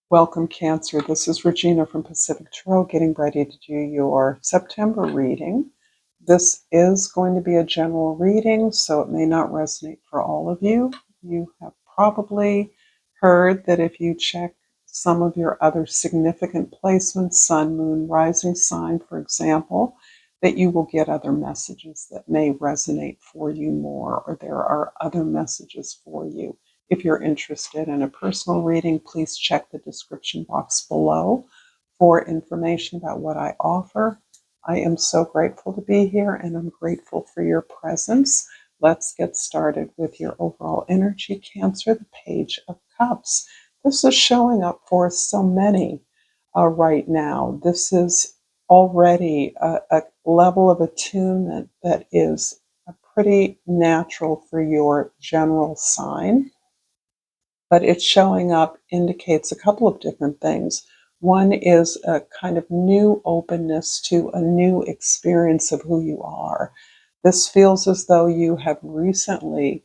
Welcome, Cancer. This is Regina from Pacific Tarot, getting ready to do your September reading. This is going to be a general reading, so it may not resonate for all of you. You have probably heard that if you check some of your other significant placements, sun, moon, rising sign, for example, that you will get other messages that may resonate for you more, or there are other messages for you. If you're interested in a personal reading, please check the description box below for information about what I offer. I am so grateful to be here, and I'm grateful for your presence. Let's get started with your overall energy, Cancer, the Page of Cups. This is showing up for so many right now. This is already a level of attunement that is pretty natural for your general sign, but it's showing up indicates a couple of different things. One is a kind of new openness to a new experience of who you are. This feels as though you have recently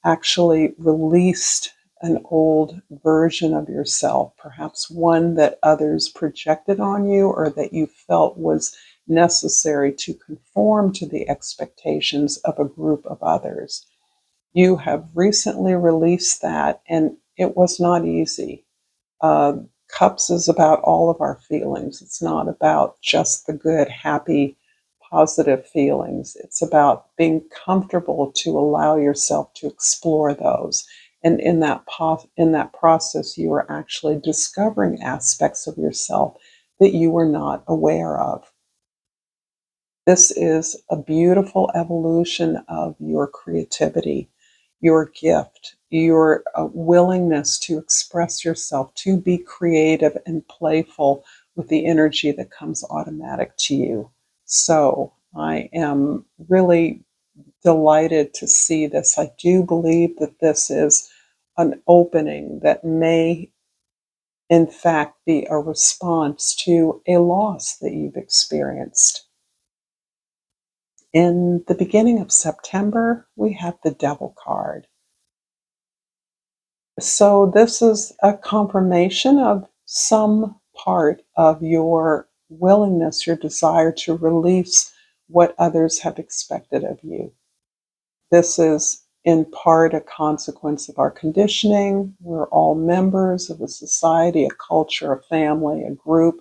actually released an old version of yourself, perhaps one that others projected on you or that you felt was necessary to conform to the expectations of a group of others. You have recently released that, and it was not easy. Cups is about all of our feelings. It's not about just the good, happy, positive feelings. It's about being comfortable to allow yourself to explore those. And in that process, you are actually discovering aspects of yourself that you were not aware of. This is a beautiful evolution of your creativity, your gift, your willingness to express yourself, to be creative and playful with the energy that comes automatic to you. So I am really delighted to see this. I do believe that this is an opening that may, in fact, be a response to a loss that you've experienced. In the beginning of September, we have the Devil card. So this is a confirmation of some part of your willingness, your desire to release what others have expected of you. This is in part a consequence of our conditioning. We're all members of a society, a culture, a family, a group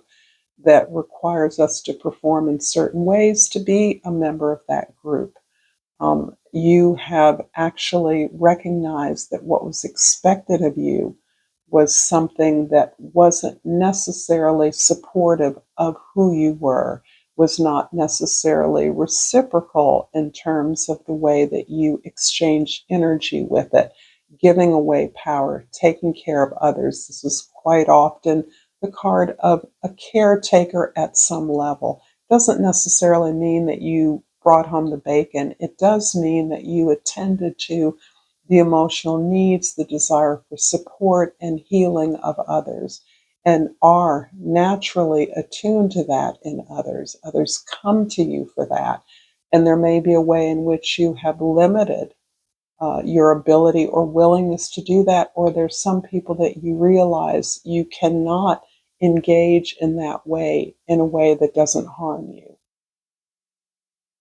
that requires us to perform in certain ways to be a member of that group. You have actually recognized that what was expected of you was something that wasn't necessarily supportive of who you were, was not necessarily reciprocal in terms of the way that you exchange energy with it, giving away power, taking care of others. This is quite often the card of a caretaker at some level. Doesn't necessarily mean that you brought home the bacon. It does mean that you attended to the emotional needs, the desire for support and healing of others, and are naturally attuned to that in others. Others come to you for that. And there may be a way in which you have limited your ability or willingness to do that, or there's some people that you realize you cannot engage in that way, in a way that doesn't harm you.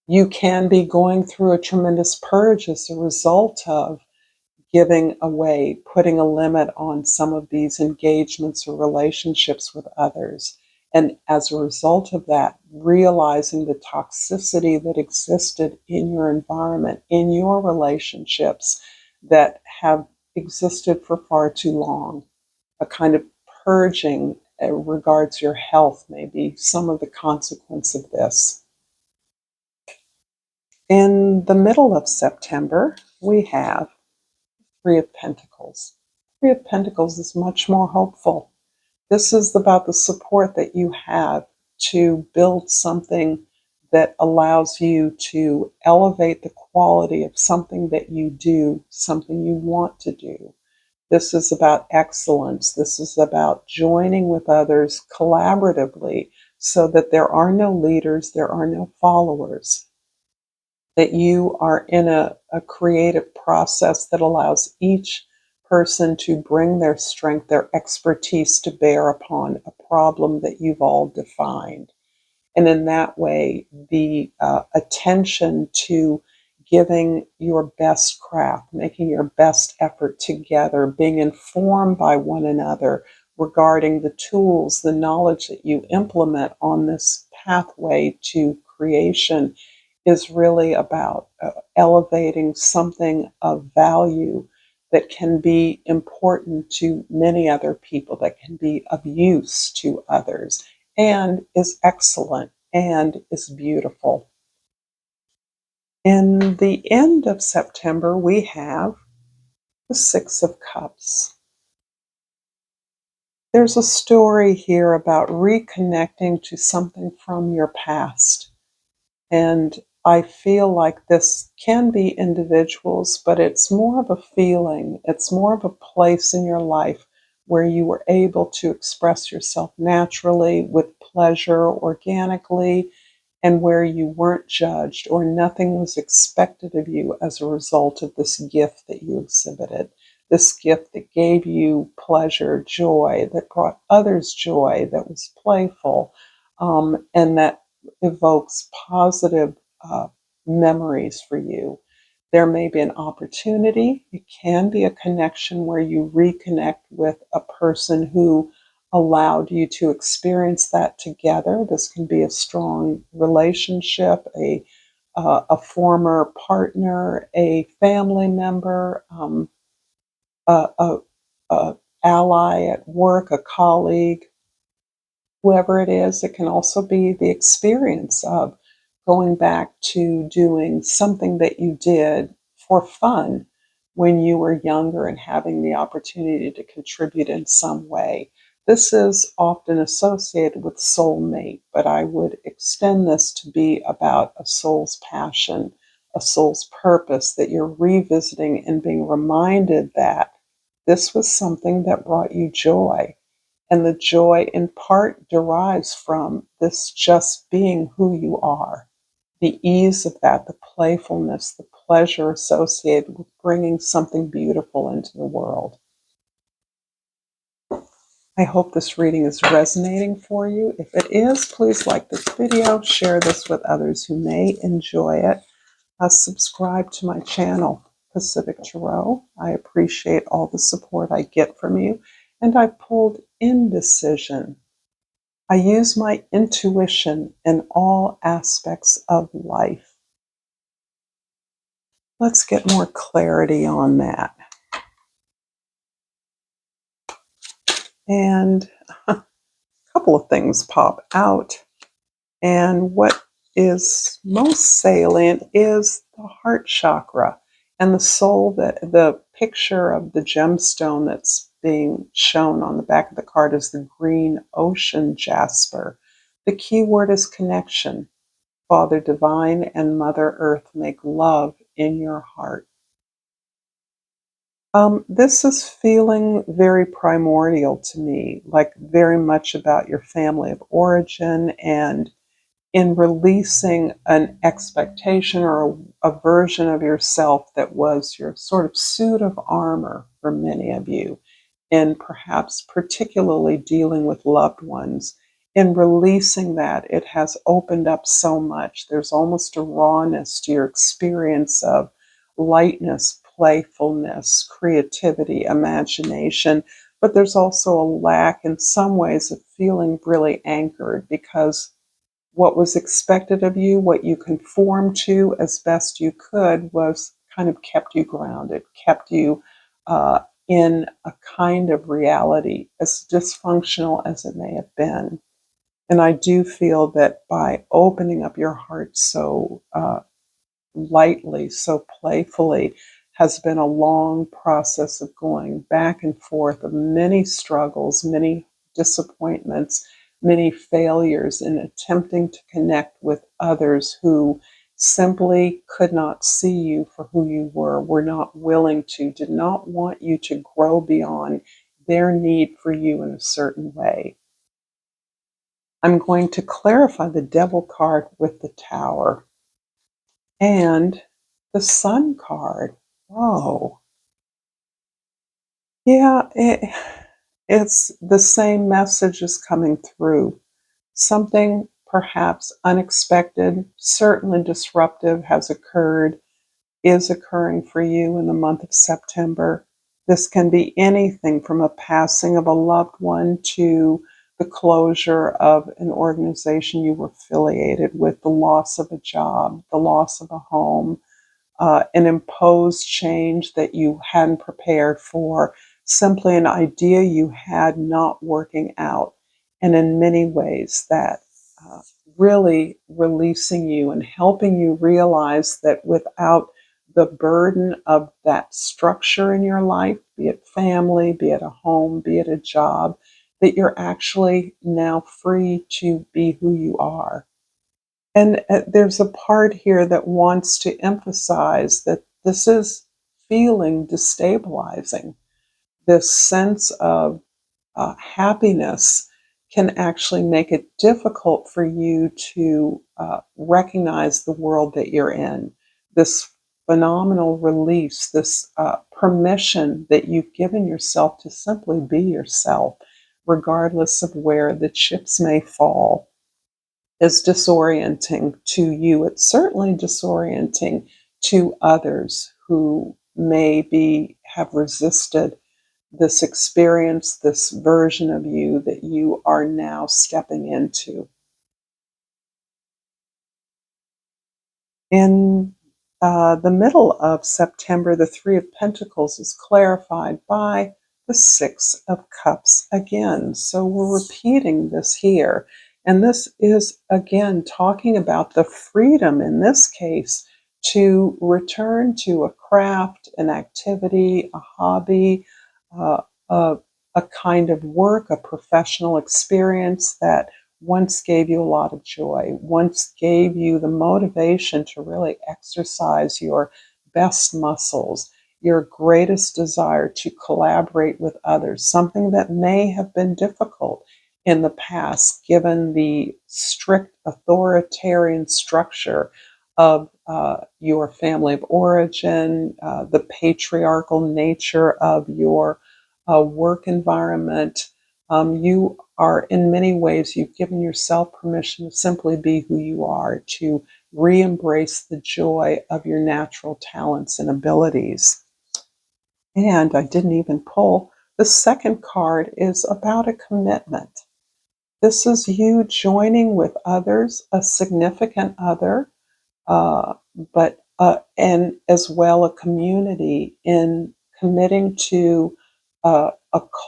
You can be going through a tremendous purge as a result of giving away, putting a limit on some of these engagements or relationships with others. And as a result of that, realizing the toxicity that existed in your environment, in your relationships that have existed for far too long. A kind of purging regards your health may be some of the consequence of this. In the middle of September, we have Three of Pentacles. Three of Pentacles is much more hopeful. This is about the support that you have to build something that allows you to elevate the quality of something that you do, something you want to do. This is about excellence. This is about joining with others collaboratively so that there are no leaders, there are no followers. That you are in a creative process that allows each person to bring their strength, their expertise to bear upon a problem that you've all defined. And in that way, the attention to giving your best craft, making your best effort together, being informed by one another regarding the tools, the knowledge that you implement on this pathway to creation is really about elevating something of value that can be important to many other people, that can be of use to others, and is excellent and is beautiful. In the end of September, we have the Six of Cups. There's a story here about reconnecting to something from your past. And I feel like this can be individuals, but it's more of a feeling. It's more of a place in your life where you were able to express yourself naturally, with pleasure, organically, and where you weren't judged or nothing was expected of you as a result of this gift that you exhibited. This gift that gave you pleasure, joy, that brought others joy, that was playful, and that evokes positive memories for you. There may be an opportunity. It can be a connection where you reconnect with a person who allowed you to experience that together. This can be a strong relationship, a former partner, a family member, a, a, a ally at work, a colleague, whoever it is. It can also be the experience of going back to doing something that you did for fun when you were younger and having the opportunity to contribute in some way. This is often associated with soulmate, but I would extend this to be about a soul's passion, a soul's purpose, that you're revisiting and being reminded that this was something that brought you joy. And the joy in part derives from this just being who you are. The ease of that, the playfulness, the pleasure associated with bringing something beautiful into the world. I hope this reading is resonating for you. If it is, please like this video, share this with others who may enjoy it. Subscribe to my channel, Pacific Tarot. I appreciate all the support I get from you. And I pulled indecision. I use my intuition in all aspects of life. Let's get more clarity on that. And a couple of things pop out. And what is most salient is the heart chakra and the soul, that the picture of the gemstone that's being shown on the back of the card is the green ocean jasper. The key word is connection. Father Divine and Mother Earth make love in your heart. This is feeling very primordial to me, like very much about your family of origin, and in releasing an expectation or a version of yourself that was your sort of suit of armor for many of you, and perhaps particularly dealing with loved ones. In releasing that, it has opened up so much. There's almost a rawness to your experience of lightness, playfulness, creativity, imagination, but there's also a lack in some ways of feeling really anchored, because what was expected of you, what you conformed to as best you could, was kind of kept you grounded, kept you in a kind of reality, as dysfunctional as it may have been. And I do feel that by opening up your heart so lightly, so playfully, has been a long process of going back and forth of many struggles, many disappointments, many failures in attempting to connect with others who simply could not see you for who you were not willing to, did not want you to grow beyond their need for you in a certain way. I'm going to clarify the Devil card with the Tower. And the Sun card. Whoa. Yeah, it's the same message is coming through. Something perhaps unexpected, certainly disruptive, has occurred, is occurring for you in the month of September. This can be anything from a passing of a loved one to the closure of an organization you were affiliated with, the loss of a job, the loss of a home, an imposed change that you hadn't prepared for, simply an idea you had not working out. And in many ways, that uh, really releasing you and helping you realize that without the burden of that structure in your life, be it family, be it a home, be it a job, that you're actually now free to be who you are. And there's a part here that wants to emphasize that this is feeling destabilizing. This sense of happiness can actually make it difficult for you to recognize the world that you're in. This phenomenal release, this permission that you've given yourself to simply be yourself, regardless of where the chips may fall, is disorienting to you. It's certainly disorienting to others who maybe have resisted this experience, this version of you that you are now stepping into. In the middle of September, the Three of Pentacles is clarified by the Six of Cups again. So we're repeating this here. And this is, again, talking about the freedom in this case to return to a craft, an activity, a hobby, uh, a, a kind of work, a professional experience that once gave you a lot of joy, once gave you the motivation to really exercise your best muscles, your greatest desire to collaborate with others, something that may have been difficult in the past, given the strict authoritarian structure of your family of origin, the patriarchal nature of your work environment. You are, in many ways, you've given yourself permission to simply be who you are, to re embrace the joy of your natural talents and abilities. And I didn't even pull. The second card is about a commitment. This is you joining with others, a significant other, uh, but and as well a community in committing to a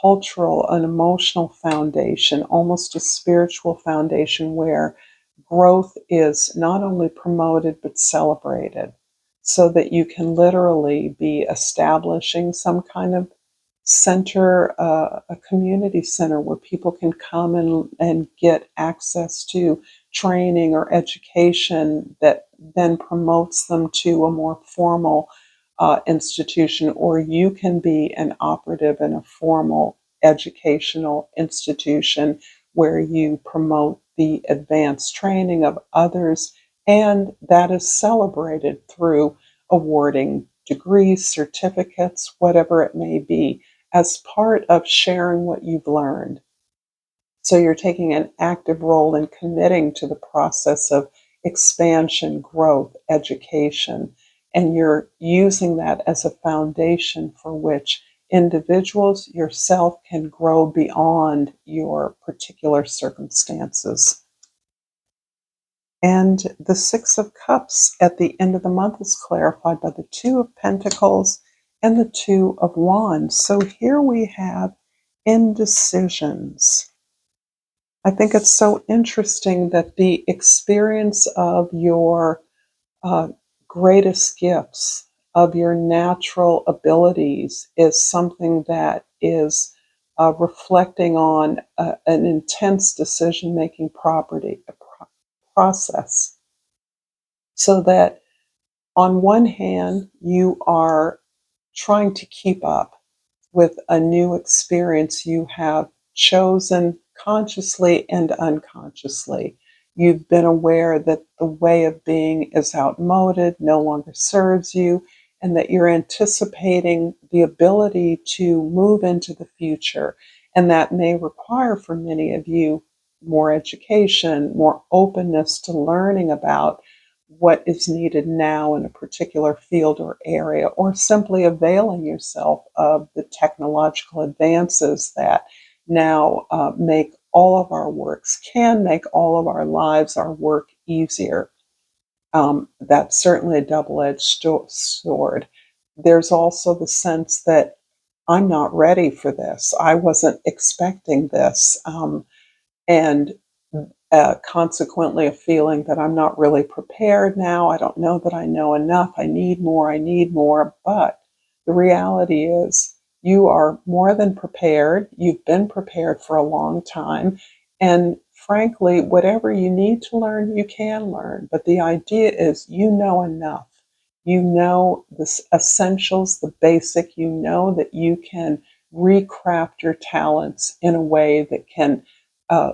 cultural, an emotional foundation, almost a spiritual foundation where growth is not only promoted but celebrated, so that you can literally be establishing some kind of center, a community center where people can come and get access to training or education that then promotes them to a more formal institution, or you can be an operative in a formal educational institution where you promote the advanced training of others, and that is celebrated through awarding degrees, certificates, whatever it may be, as part of sharing what you've learned. So you're taking an active role in committing to the process of expansion, growth, education, and you're using that as a foundation for which individuals, yourself, can grow beyond your particular circumstances. And the Six of Cups at the end of the month is clarified by the Two of Pentacles and the Two of Wands. So here we have indecisions. I think it's so interesting that the experience of your uh, greatest gifts, of your natural abilities, is something that is reflecting on an intense decision making process. So that on one hand, you are trying to keep up with a new experience you have chosen consciously and unconsciously. You've been aware that the way of being is outmoded, no longer serves you, and that you're anticipating the ability to move into the future. And that may require for many of you more education, more openness to learning about what is needed now in a particular field or area, or simply availing yourself of the technological advances that now make all of our works, can make all of our lives, our work easier. That's certainly a double-edged sword. There's also the sense that I'm not ready for this. I wasn't expecting this. And consequently, a feeling that I'm not really prepared now. I don't know that I know enough. I need more. I need more. But the reality is, you are more than prepared. You've been prepared for a long time. And frankly, whatever you need to learn, you can learn. But the idea is, you know enough. You know the essentials, the basic. You know that you can recraft your talents in a way that can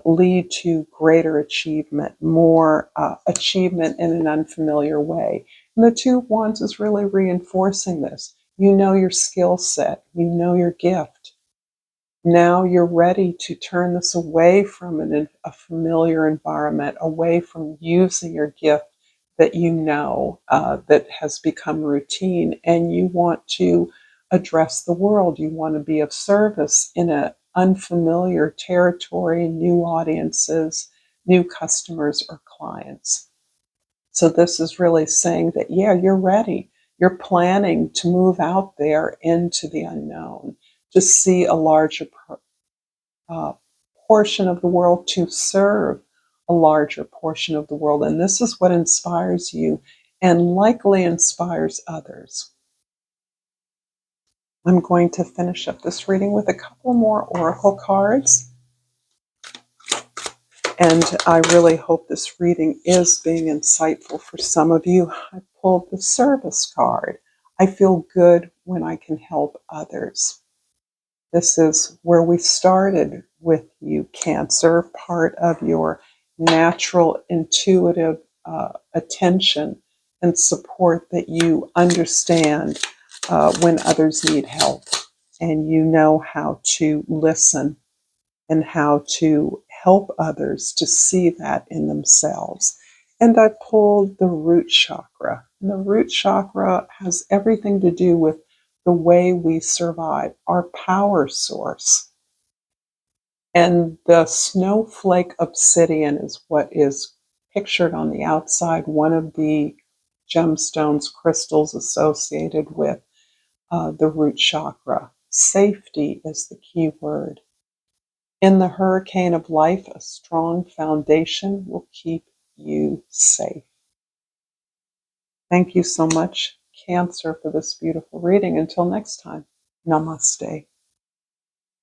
lead to greater achievement, more achievement in an unfamiliar way. And the Two of Wands is really reinforcing this. You know your skill set, you know your gift. Now you're ready to turn this away from a familiar environment, away from using your gift that you know that has become routine, and you want to address the world. You want to be of service in an unfamiliar territory, new audiences, new customers or clients. So this is really saying that, yeah, you're ready. You're planning to move out there into the unknown, to see a larger uh, portion of the world, to serve a larger portion of the world. And this is what inspires you and likely inspires others. I'm going to finish up this reading with a couple more oracle cards. And I really hope this reading is being insightful for some of you. I pulled the service card. I feel good when I can help others. This is where we started with you, Cancer, part of your natural, intuitive attention and support, that you understand when others need help, and you know how to listen and how to help others to see that in themselves. And I pulled the root chakra. And the root chakra has everything to do with the way we survive, our power source. And the snowflake obsidian is what is pictured on the outside, one of the gemstones, crystals associated with the root chakra. Safety is the key word. In the hurricane of life, a strong foundation will keep you safe. Thank you so much, Cancer, for this beautiful reading. Until next time, namaste.